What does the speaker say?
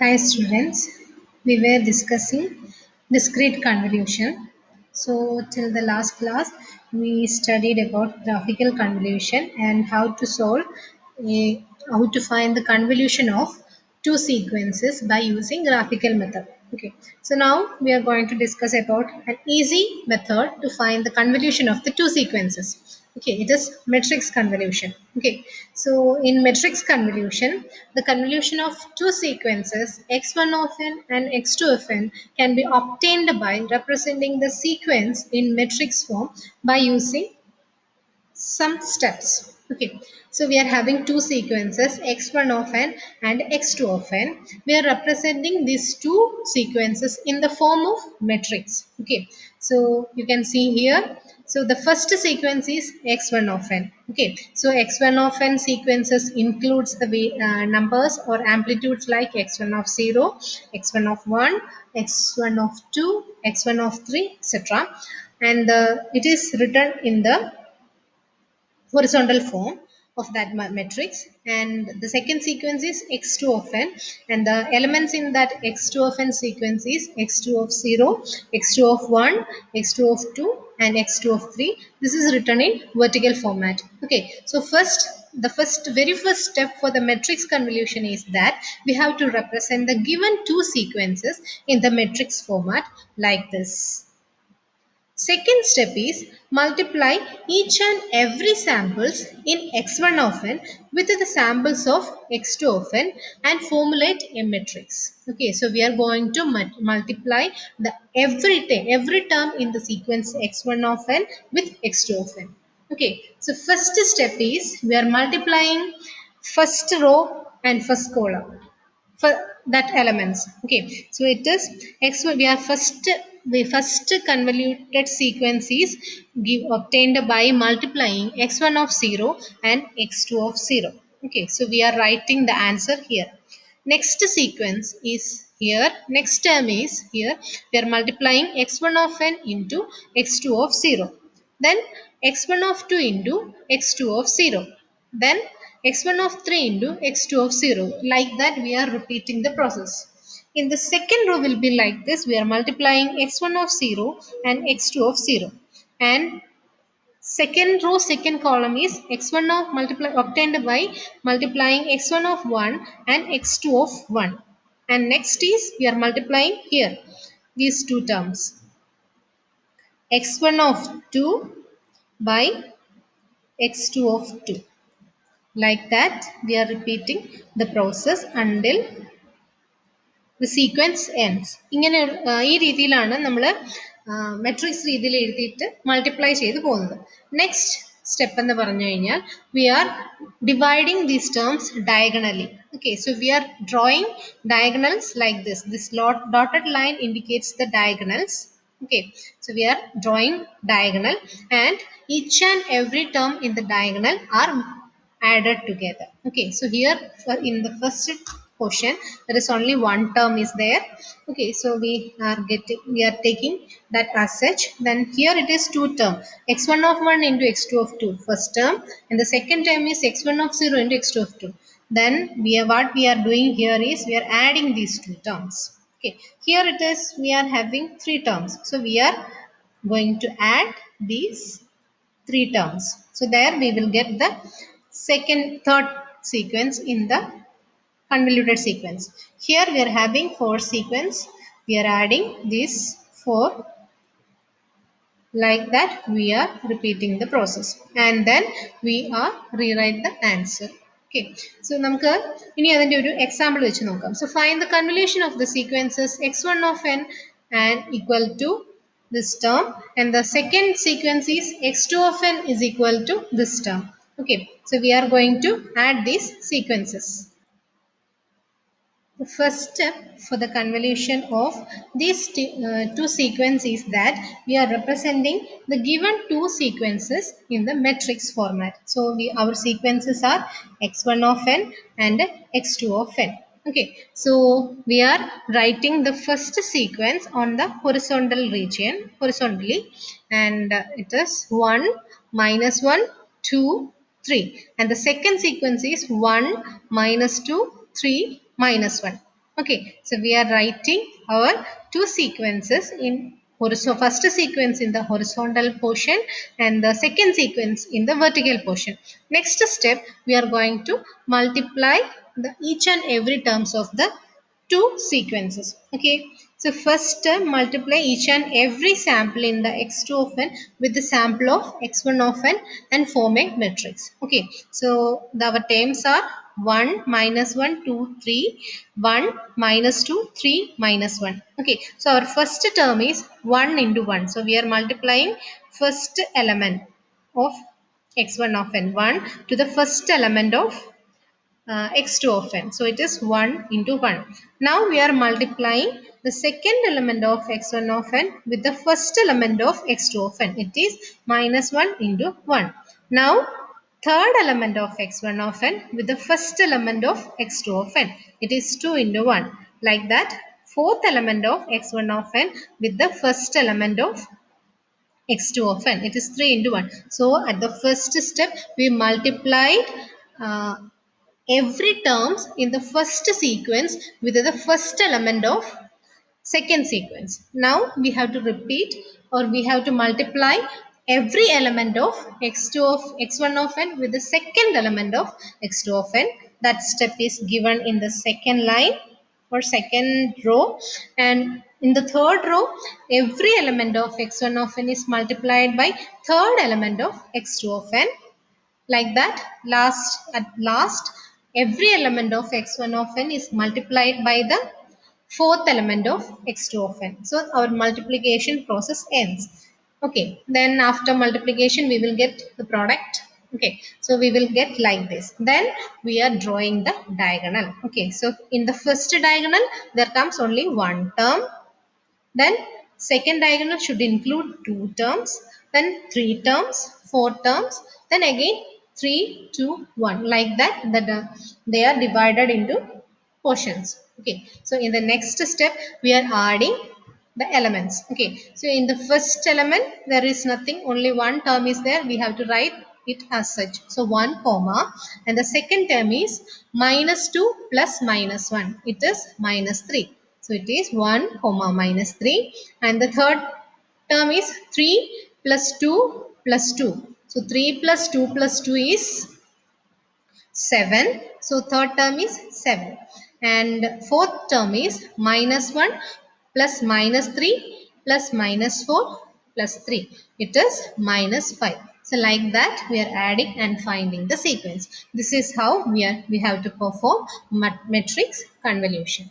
Hi students, we were discussing discrete convolution. So till the last class we studied about graphical convolution and how to find the convolution of two sequences by using graphical method. Okay, so now we are going to discuss about an easy method to find the convolution of the two sequences. Okay, it is matrix convolution. Okay, so in matrix convolution, the convolution of two sequences x1 of n and x2 of n can be obtained by representing the sequence in matrix form by using some steps. Okay, so we are having two sequences x1 of n and x2 of n. We are representing these two sequences in the form of matrix. Okay, so you can see here. So the first sequence is x1 of n. Okay, so x1 of n sequences includes the numbers or amplitudes like x1 of 0, x1 of 1, x1 of 2, x1 of 3, etc. And it is written in the horizontal form of that matrix, and the second sequence is x2 of n, and the elements in that x2 of n sequence is x2 of 0, x2 of 1, x2 of 2, and x2 of 3. This is written in vertical format. Okay, so very first step for the matrix convolution is that we have to represent the given two sequences in the matrix format like this. Second step is multiply each and every samples in x1 of n with the samples of x2 of n and formulate a matrix. Okay, so we are going to multiply the every term in the sequence x1 of n with x2 of n. Okay, so first step is we are multiplying first row and first column for that elements. Okay, so it is x, we first convoluted sequence is obtained by multiplying x1 of 0 and x2 of 0. Okay, so we are writing the answer here. Next sequence is here, next term is here. We are multiplying x1 of n into x2 of 0, then x1 of 2 into x2 of 0, then x1 of 3 into x2 of 0. Like that we are repeating the process. In the second row will be like this. We are multiplying x1 of 0 and x2 of 0. And second row, second column is x1 of obtained by multiplying x1 of 1 and x2 of 1. And next is we are multiplying here these two terms. x1 of 2 by x2 of 2. Like that, we are repeating the process until the sequence ends. ഇങ്ങനെ ഈ രീതിയിലാണ് നമ്മൾ matrix രീതിയിൽ എഴുതിയിട്ട് multiply ചെയ്ത് പോകുന്നത്. Next step എന്ന് പറഞ്ഞു കഴിഞ്ഞാൽ we are dividing these terms diagonally. Okay, so we are drawing diagonals like this. This dotted line indicates the diagonals. Okay, so we are drawing diagonal, and each and every term in the diagonal are added together. Okay, so here in the first portion there is only one term is there. Okay, so we are taking that as such. Then here it is two term, x1 of 1 into x2 of 2 first term, and the second term is x1 of 0 into x2 of 2. Then what we are doing here is we are adding these two terms. Okay, here it is we are having three terms, so we are going to add these three terms. So there we will get the third sequence in the convoluted sequence. Here we are having four sequence. We are adding these four. Like that we are repeating the process, and then we are rewrite the answer. Okay, so നമുക്ക് ഇനി അതിന്റെ ഒരു example വെച്ച് നോക്കാം. So find the convolution of the sequences x1 of n and equal to this term, and the second sequence is x2 of n is equal to this term. Okay, so we are going to add these sequences. The first step for the convolution of these two sequences is that we are representing the given two sequences in the matrix format. So our sequences are x1 of n and x2 of n. Okay, so we are writing the first sequence on the horizontal region horizontally, and it is 1, minus 1, 2, 3, and the second sequence is 1, minus 2, 3, minus 1. Okay, so we are writing our two sequences in horizontal, first sequence in the horizontal portion and the second sequence in the vertical portion. Next step, we are going to multiply the each and every terms of the two sequences. Okay, so first multiply each and every sample in the x2 of n with the sample of x1 of n and form a matrix. Okay, so our terms are 1 minus 1 2 3 1 minus 2 3 minus 1. Okay, so our first term is 1 into 1. So we are multiplying first element of x1 of n 1 to the first element of x2 of n. So it is 1 into 1. Now we are multiplying the second element of x1 of n with the first element of x2 of n. It is minus 1 into 1. Now third element of x1 of n with the first element of x2 of n. It is 2 into 1. Like that, fourth element of x1 of n with the first element of x2 of n. It is 3 into 1. So at the first step, we multiplied uh, every terms in the first sequence with the first element of second sequence. Now we have to repeat or we have to multiply every element of x2 of x1 of n with the second element of x2 of n. That step is given in the second line or second row, and in the third row every element of x1 of n is multiplied by third element of x2 of n. Like that, at last every element of x1 of n is multiplied by the fourth element of x2 of n. So our multiplication process ends. Okay, then after multiplication we will get the product. Okay, so we will get like this. Then we are drawing the diagonal. Okay, so in the first diagonal there comes only one term. Then second diagonal should include two terms, then three terms, four terms, then again 3, 2, 1. Like that, they are divided into portions. Okay, so in the next step, we are adding the elements. Okay, so in the first element, there is nothing, only one term is there. We have to write it as such. So 1 comma, and the second term is minus 2 plus minus 1. It is minus 3. So it is 1 comma minus 3, and the third term is 3 plus 2 plus 2. So 3 plus 2 plus 2 is 7. So third term is 7. And fourth term is minus 1 plus minus 3 plus minus 4 plus 3. It is minus 5. So like that we are adding and finding the sequence. This is how we have to perform matrix convolution.